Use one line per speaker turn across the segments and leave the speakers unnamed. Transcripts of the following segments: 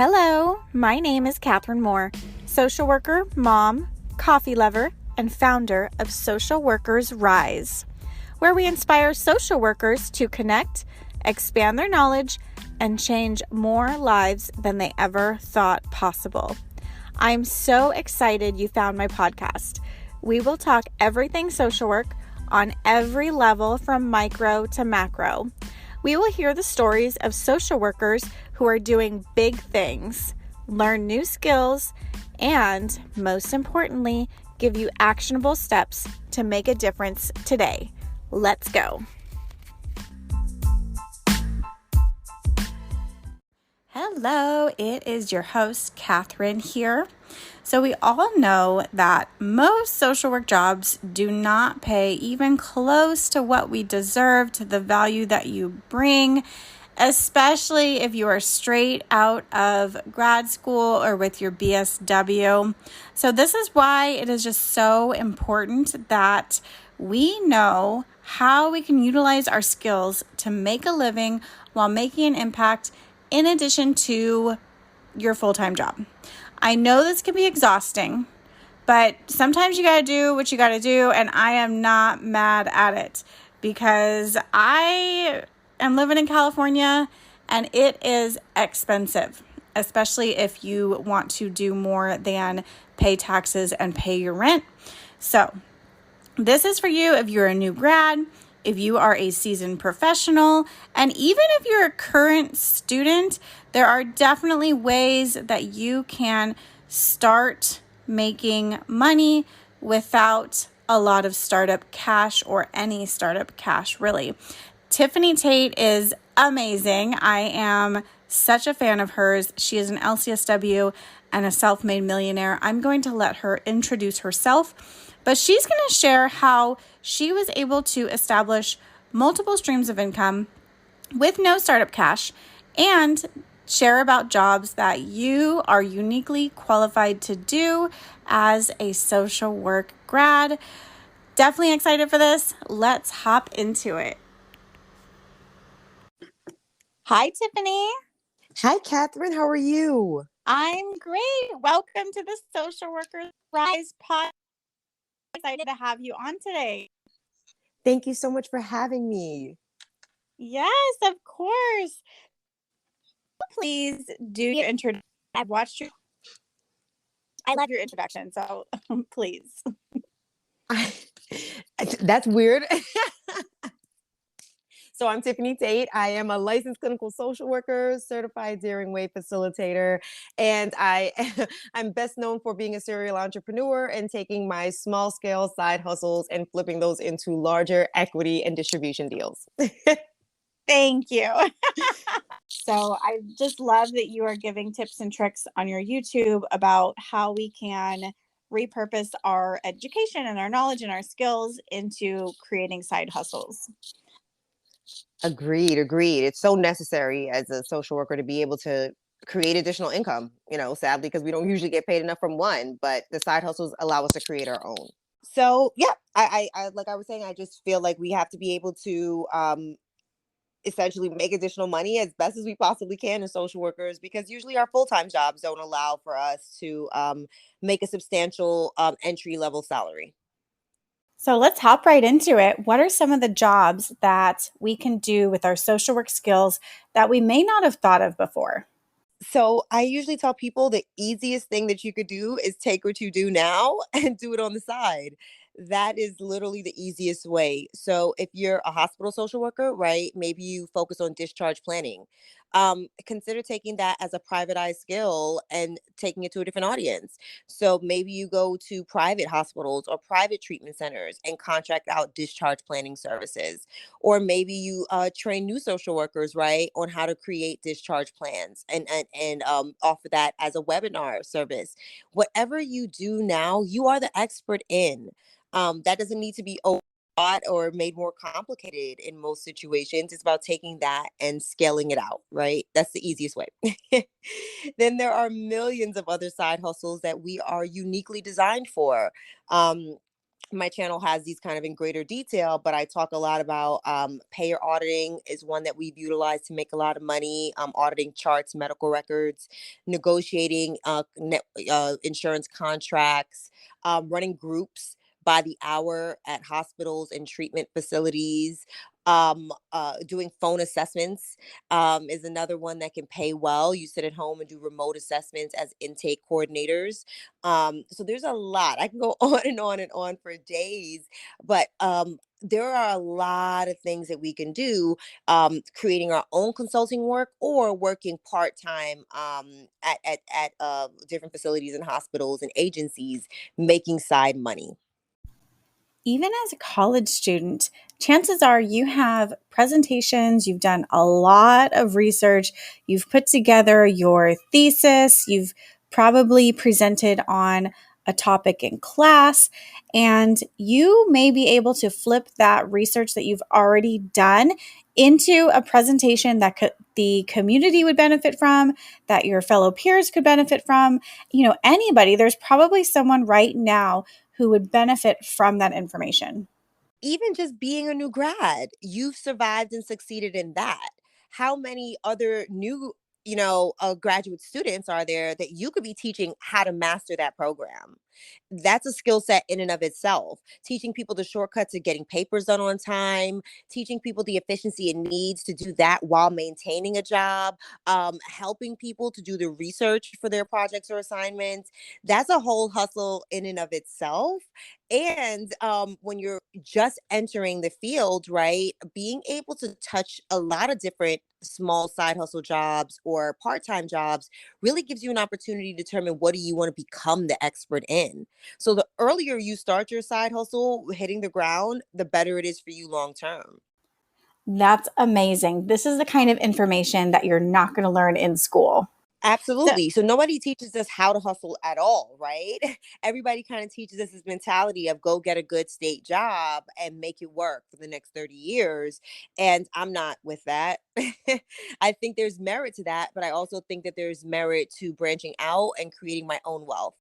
Hello, my name is Catherine Moore, social worker, mom, coffee lover, and founder of Social Workers Rise, where we inspire social workers to connect, expand their knowledge, and change more lives than they ever thought possible. I'm so excited you found my podcast. We will talk everything social work on every level from micro to macro. We will hear the stories of social workers who are doing big things, learn new skills, and most importantly, give you actionable steps to make a difference today. Let's go. Hello, it is your host, Catherine here. So we all know that most social work jobs do not pay even close to what we deserve, to the value that you bring, especially if you are straight out of grad school or with your BSW. So this is why it is just so important that we know how we can utilize our skills to make a living while making an impact in addition to your full-time job. I know this can be exhausting, but sometimes you got to do what you got to do, and I am not mad at it because I am living in California and it is expensive, especially if you want to do more than pay taxes and pay your rent. So this is for you if you're a new grad, if you are a seasoned professional, and even if you're a current student, there are definitely ways that you can start making money without a lot of startup cash or any startup cash, really. Tiffany Tait is amazing. I am such a fan of hers. She is an LCSW and a self-made millionaire. I'm going to let her introduce herself, but she's going to share how she was able to establish multiple streams of income with no startup cash and share about jobs that you are uniquely qualified to do as a social work grad. Definitely excited for this. Let's hop into it. Hi, Tiffany.
Hi, Catherine. How are you?
I'm great. Welcome to the Social Workers Rise podcast. Excited to have you on today.
Thank you so much for having me.
Yes, of course. Please do your introduction. I love your introduction, so please.
That's weird. So I'm Tiffany Tait. I am a licensed clinical social worker, certified Daring Way facilitator, and I'm best known for being a serial entrepreneur and taking my small scale side hustles and flipping those into larger equity and distribution deals.
Thank you. So I just love that you are giving tips and tricks on your YouTube about how we can repurpose our education and our knowledge and our skills into creating side hustles.
Agreed. It's so necessary as a social worker to be able to create additional income, sadly, because we don't usually get paid enough from one, but the side hustles allow us to create our own. So yeah, I like I was saying, I just feel like we have to be able to essentially make additional money as best as we possibly can as social workers, because usually our full-time jobs don't allow for us to make a substantial entry level salary.
So let's hop right into it. What are some of the jobs that we can do with our social work skills that we may not have thought of before?
So I usually tell people the easiest thing that you could do is take what you do now and do it on the side. That is literally the easiest way. So if you're a hospital social worker, right, maybe you focus on discharge planning. Consider taking that as a privatized skill and taking it to a different audience. So maybe you go to private hospitals or private treatment centers and contract out discharge planning services. Or maybe you train new social workers, right, on how to create discharge plans and offer that as a webinar service. Whatever you do now, you are the expert in. That doesn't need to be overbought or made more complicated in most situations. It's about taking that and scaling it out, right? That's the easiest way. Then there are millions of other side hustles that we are uniquely designed for. Um, My channel has these kind of in greater detail, but I talk a lot about payer auditing is one that we've utilized to make a lot of money, auditing charts, medical records, negotiating insurance contracts, running groups by the hour at hospitals and treatment facilities. Doing phone assessments is another one that can pay well. You sit at home and do remote assessments as intake coordinators. So there's a lot. I can go on and on and on for days, but there are a lot of things that we can do, creating our own consulting work or working part time at different facilities and hospitals and agencies, making side money.
Even as a college student, chances are you have presentations, you've done a lot of research, you've put together your thesis, you've probably presented on a topic in class, and you may be able to flip that research that you've already done into a presentation that the community would benefit from, that your fellow peers could benefit from. Anybody, there's probably someone right now who would benefit from that information.
Even just being a new grad, you've survived and succeeded in that. How many other new, graduate students are there that you could be teaching how to master that program? That's a skill set in and of itself. Teaching people the shortcuts of getting papers done on time, teaching people the efficiency it needs to do that while maintaining a job, helping people to do the research for their projects or assignments. That's a whole hustle in and of itself. And when you're just entering the field, right, being able to touch a lot of different small side hustle jobs or part-time jobs really gives you an opportunity to determine what do you want to become the expert in. So the earlier you start your side hustle hitting the ground, the better it is for you long term.
That's amazing. This is the kind of information that you're not going to learn in school. So,
Absolutely. So nobody teaches us how to hustle at all, right? Everybody kind of teaches us this mentality of go get a good state job and make it work for the next 30 years. And I'm not with that. I think there's merit to that, but I also think that there's merit to branching out and creating my own wealth.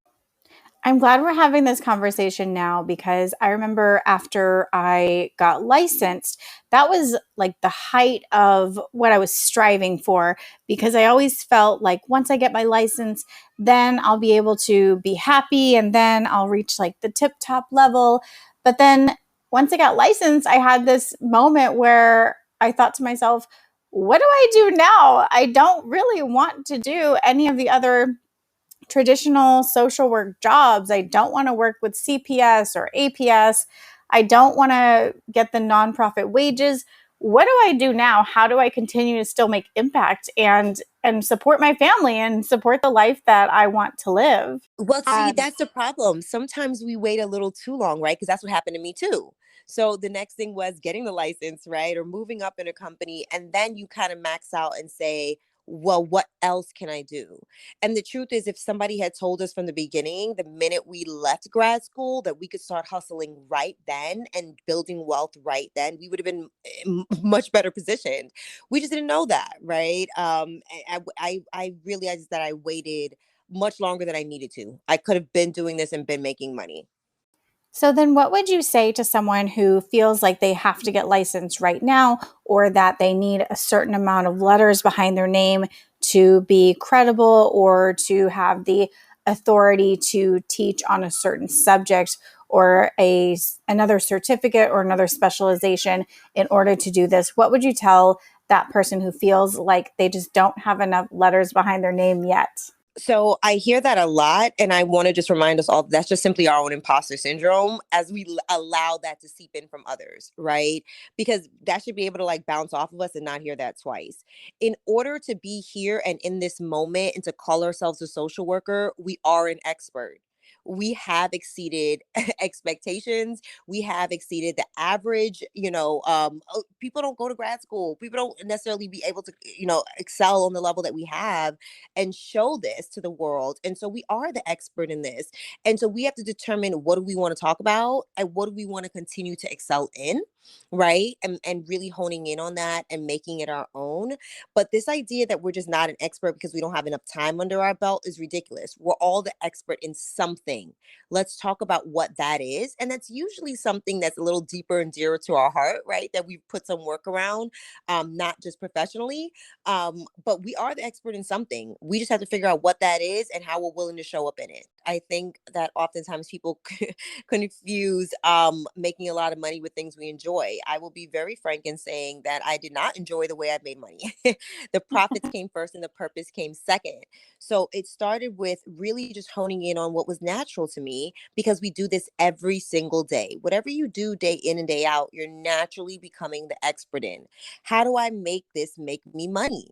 I'm glad we're having this conversation now because I remember after I got licensed, that was like the height of what I was striving for because I always felt like once I get my license, then I'll be able to be happy and then I'll reach like the tip top level. But then once I got licensed, I had this moment where I thought to myself, what do I do now? I don't really want to do any of the other traditional social work jobs. I don't want to work with CPS or APS. I don't want to get the nonprofit wages. What do I do now? How do I continue to still make impact and support my family and support the life that I want to live?
Well, see, that's the problem. Sometimes we wait a little too long, right? Because that's what happened to me too. So the next thing was getting the license, right? Or moving up in a company. And then you kind of max out and say, well, what else can I do? And the truth is, if somebody had told us from the beginning, the minute we left grad school, that we could start hustling right then and building wealth right then, we would have been much better positioned. We just didn't know that, right? I realized that I waited much longer than I needed to. I could have been doing this and been making money.
So then what would you say to someone who feels like they have to get licensed right now or that they need a certain amount of letters behind their name to be credible or to have the authority to teach on a certain subject or another certificate or another specialization in order to do this? What would you tell that person who feels like they just don't have enough letters behind their name yet?
So I hear that a lot, and I want to just remind us all that's just simply our own imposter syndrome as we allow that to seep in from others, right? Because that should be able to like bounce off of us and not hear that twice. In order to be here and in this moment and to call ourselves a social worker, we are an expert. We have exceeded expectations. We have exceeded the average. People don't go to grad school. People don't necessarily be able to, excel on the level that we have and show this to the world. And so we are the expert in this. And so we have to determine what do we want to talk about and what do we want to continue to excel in. right? And really honing in on that and making it our own. But this idea that we're just not an expert because we don't have enough time under our belt is ridiculous. We're all the expert in something. Let's talk about what that is. And that's usually something that's a little deeper and dearer to our heart, right? That we've put some work around, not just professionally. But we are the expert in something. We just have to figure out what that is and how we're willing to show up in it. I think that oftentimes people confuse making a lot of money with things we enjoy. I will be very frank in saying that I did not enjoy the way I made money. The profits came first and the purpose came second. So it started with really just honing in on what was natural to me, because we do this every single day. Whatever you do day in and day out, you're naturally becoming the expert in. How do I make this make me money?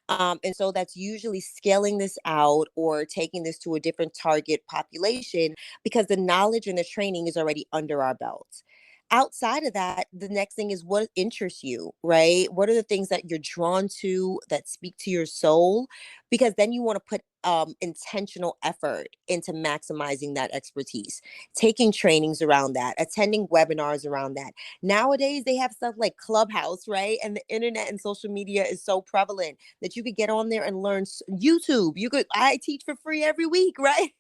And so that's usually scaling this out or taking this to a different target population, because the knowledge and the training is already under our belts. Outside of that, the next thing is what interests you, right? What are the things that you're drawn to that speak to your soul? Because then you want to put intentional effort into maximizing that expertise, taking trainings around that, attending webinars around that. Nowadays, they have stuff like ClubHouse, right? And the internet and social media is so prevalent that you could get on there and learn. YouTube. I teach for free every week, right?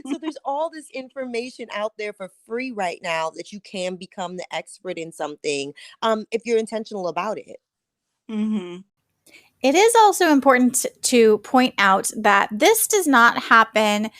So there's all this information out there for free right now that you can become the expert in something, if you're intentional about it.
Mm-hmm. It is also important to point out that this does not happen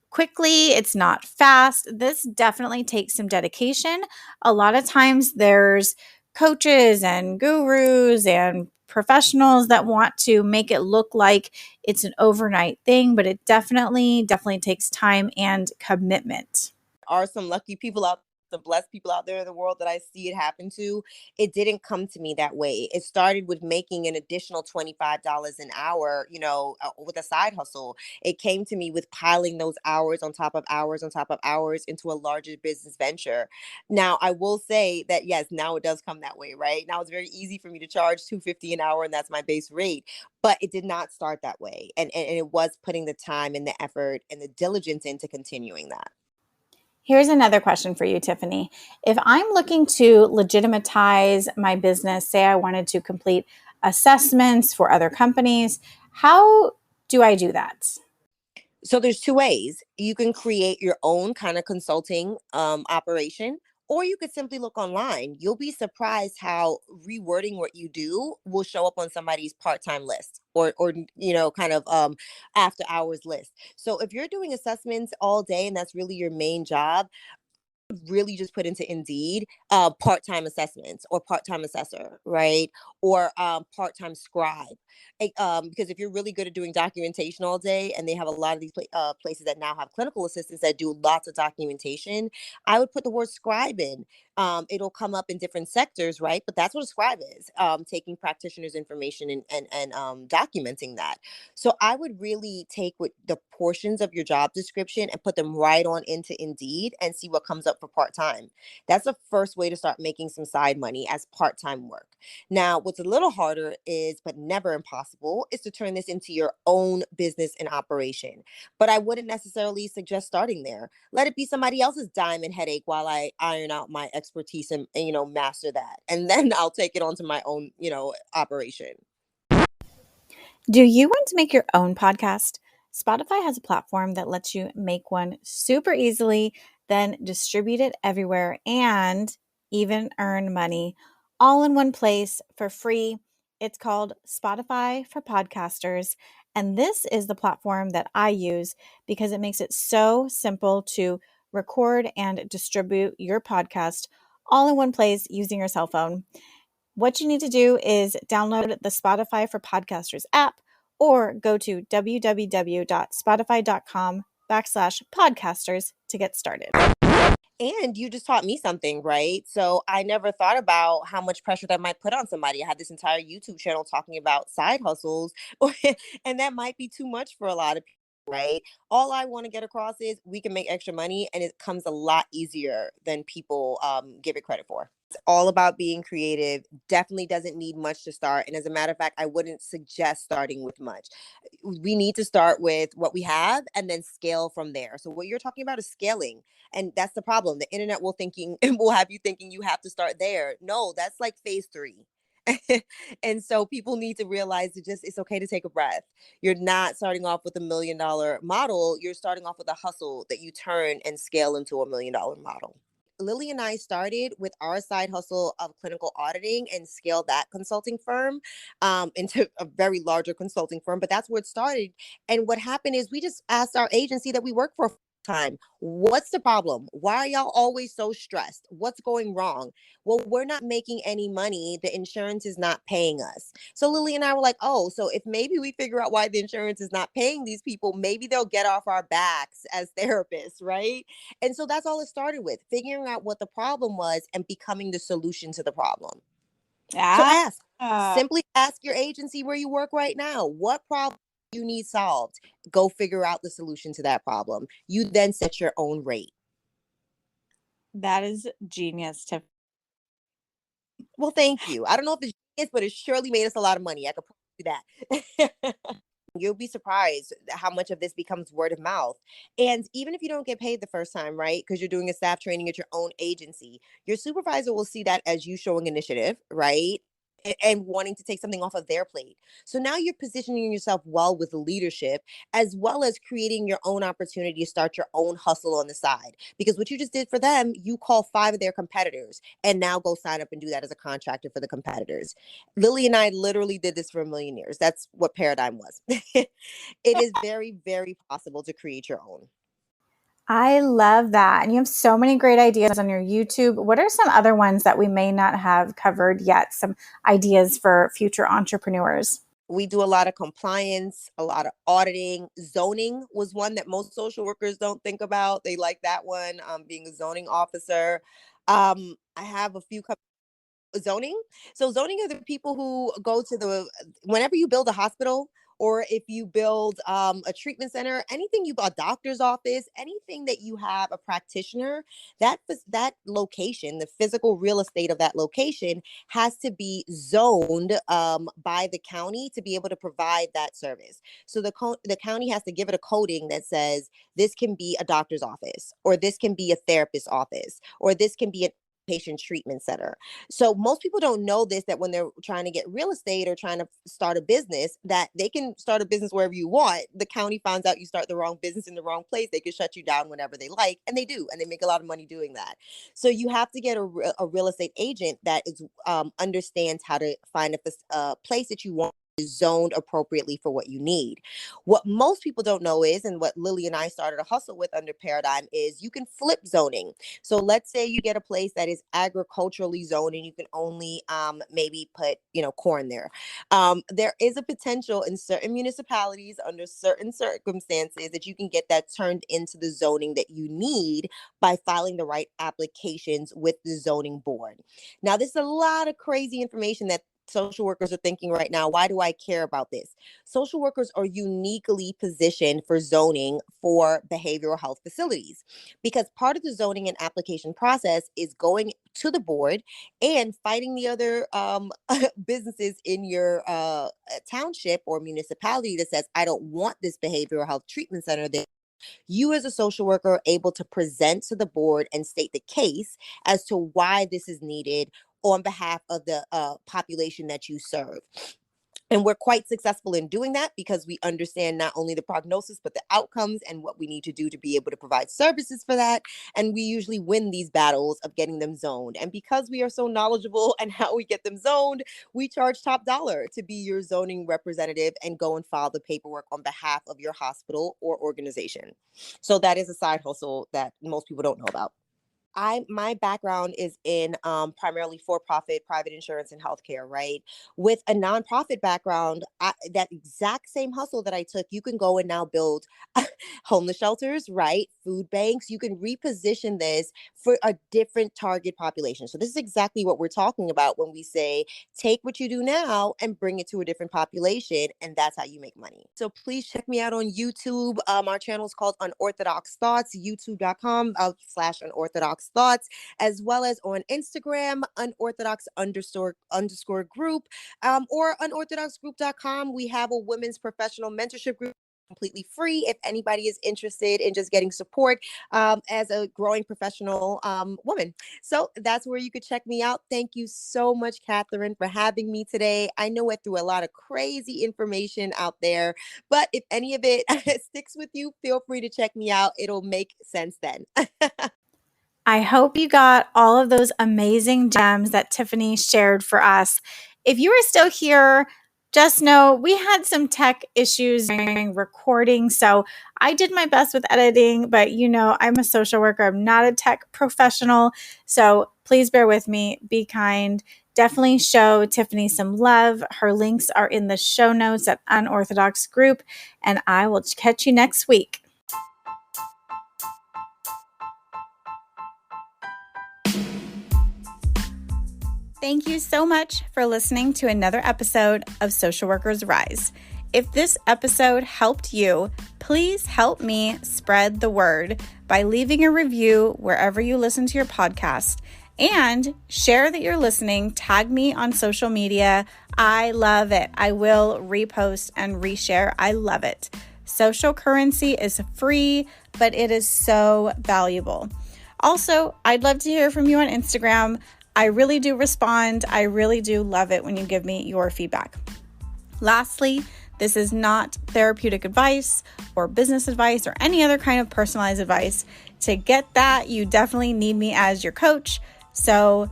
quickly. It's not fast. This definitely takes some dedication. A lot of times there's coaches and gurus and professionals that want to make it look like it's an overnight thing, but it definitely takes time and commitment.
Are some lucky people out, some blessed people out there in the world that I see it happen to. It didn't come to me that way. It started with making an additional $25 an hour, with a side hustle. It came to me with piling those hours on top of hours on top of hours into a larger business venture. Now, I will say that yes, now it does come that way, right? Now it's very easy for me to charge 250 an hour and that's my base rate. But it did not start that way. And it was putting the time and the effort and the diligence into continuing that.
Here's another question for you, Tiffany. If I'm looking to legitimatize my business, say I wanted to complete assessments for other companies, how do I do that?
So there's two ways. You can create your own kind of consulting operation, or you could simply look online. You'll be surprised how rewording what you do will show up on somebody's part-time list, or kind of after hours list. So if you're doing assessments all day and that's really your main job, really just put into Indeed part-time assessments or part-time assessor, right? Or part-time scribe. Because if you're really good at doing documentation all day, and they have a lot of these places that now have clinical assistants that do lots of documentation, I would put the word scribe in. It'll come up in different sectors, right? But that's what a scribe is, taking practitioners' information and documenting that. So I would really take what the portions of your job description and put them right on into Indeed and see what comes up for part-time. That's the first way to start making some side money as part-time work. Now, what's a little harder is, but never impossible, is to turn this into your own business and operation. But I wouldn't necessarily suggest starting there. Let it be somebody else's diamond headache while I iron out my expertise and master that. And then I'll take it onto my own, operation.
Do you want to make your own podcast? Spotify has a platform that lets you make one super easily, then distribute it everywhere and even earn money all in one place for free. It's called Spotify for Podcasters. And this is the platform that I use because it makes it so simple to record and distribute your podcast all in one place using your cell phone. What you need to do is download the Spotify for Podcasters app or go to www.spotify.com/podcasters to get started.
And you just taught me something, right? So I never thought about how much pressure that might put on somebody. I had this entire YouTube channel talking about side hustles, and that might be too much for a lot of people. right? All I want to get across is we can make extra money, and it comes a lot easier than people give it credit for. It's all about being creative. Definitely doesn't need much to start. And as a matter of fact, I wouldn't suggest starting with much. We need to start with what we have and then scale from there. So what you're talking about is scaling. And that's the problem. The internet will thinking will have you thinking you have to start there. No, that's like phase 3. And so people need to realize that just it's okay to take a breath. You're not starting off with $1 million model. You're starting off with a hustle that you turn and scale into $1 million model. Lily and I started with our side hustle of clinical auditing and scaled that consulting firm into a very larger consulting firm. But that's where it started. And what happened is we just asked our agency that we work for time, what's the problem? Why are y'all always so stressed? What's going wrong? Well, we're not making any money. The insurance is not paying us. So Lily and I were like, oh, so if maybe we figure out why the insurance is not paying these people, maybe they'll get off our backs as therapists, right? And so that's all it started with, figuring out what the problem was and becoming the solution to the problem. So
Ah,
simply ask your agency where you work right now, what problem you need solved. Go figure out the solution to that problem. You then set your own rate.
that is genius, Tiff.
Well, thank you. I don't know if it's genius, but it surely made us a lot of money. I could promise you that. You'll be surprised how much of this becomes word of mouth. And even if you don't get paid the first time, right? Because you're doing a staff training at your own agency, your supervisor will see that as you showing initiative, right? And wanting to take something off of their plate. So now you're positioning yourself well with leadership, as well as creating your own opportunity to start your own hustle on the side. Because what you just did for them, you call 5 of their competitors and now go sign up and do that as a contractor for the competitors. Lily and I literally did this for millionaires. That's what Paradigm was. It is very, very possible to create your own.
I love that. And you have so many great ideas on your YouTube. What are some other ones that we may not have covered yet? Some ideas for future entrepreneurs?
We do a lot of compliance, a lot of auditing. Zoning was one that most social workers don't think about. They like that one, being a zoning officer. I have a few zoning. So zoning are the people who go to the whenever you build a hospital or if you build a treatment center, anything you a doctor's office, anything that you have a practitioner, that location, the physical real estate of that location has to be zoned by the county to be able to provide that service. So the county has to give it a coding that says this can be a doctor's office, or this can be a therapist's office, or this can be an patient treatment center. So most people don't know this, that when they're trying to get real estate or trying to start a business, that they can start a business wherever you want. The county finds out you start the wrong business in the wrong place, they can shut you down whenever they like, and they do, and they make a lot of money doing that. So you have to get a real estate agent that is understands how to find a place that you want zoned appropriately for what you need. What most people don't know is, and what Lily and I started a hustle with under Paradigm, is you can flip zoning. So let's say you get a place that is agriculturally zoned and you can only maybe put, corn there. There is a potential in certain municipalities under certain circumstances that you can get that turned into the zoning that you need by filing the right applications with the zoning board. Now, there's a lot of crazy information that social workers are thinking right now. Why do I care about this? Social workers are uniquely positioned for zoning for behavioral health facilities, because part of the zoning and application process is going to the board and fighting the other businesses in your township or municipality that says, I don't want this behavioral health treatment center there. You as a social worker are able to present to the board and state the case as to why this is needed on behalf of the population that you serve. And we're quite successful in doing that because we understand not only the prognosis, but the outcomes and what we need to do to be able to provide services for that. And we usually win these battles of getting them zoned. And because we are so knowledgeable and how we get them zoned, we charge top dollar to be your zoning representative and go and file the paperwork on behalf of your hospital or organization. So that is a side hustle that most people don't know about. My background is in primarily for-profit, private insurance, and healthcare. Right, with a nonprofit background, that exact same hustle that I took, you can go and now build homeless shelters, right? food banks, you can reposition this for a different target population. So this is exactly what we're talking about when we say take what you do now and bring it to a different population, and that's how you make money. So please check me out on YouTube. Our channel is called Unorthodox Thoughts, youtube.com/unorthodox thoughts, as well as on Instagram, unorthodox underscore group, or unorthodoxgroup.com. We have a women's professional mentorship group, completely free if anybody is interested in just getting support as a growing professional woman. So that's where you could check me out. Thank you so much, Catherine, for having me today. I know I threw a lot of crazy information out there, but if any of it sticks with you, feel free to check me out. It'll make sense then.
I hope you got all of those amazing gems that Tiffany shared for us. If you are still here, just know we had some tech issues during recording, so I did my best with editing, but I'm a social worker. I'm not a tech professional, so please bear with me. Be kind. Definitely show Tiffany some love. Her links are in the show notes at Unorthodox Group, and I will catch you next week. Thank you so much for listening to another episode of Social Workers Rise. If this episode helped you, please help me spread the word by leaving a review wherever you listen to your podcast, and share that you're listening. Tag me on social media. I love it. I will repost and reshare. I love it. Social currency is free, but it is so valuable. Also, I'd love to hear from you on Instagram. I really do respond. I really do love it when you give me your feedback. Lastly, this is not therapeutic advice or business advice or any other kind of personalized advice. To get that, you definitely need me as your coach. So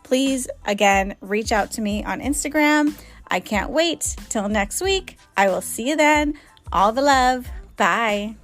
please, again, reach out to me on Instagram. I can't wait till next week. I will see you then. All the love. Bye.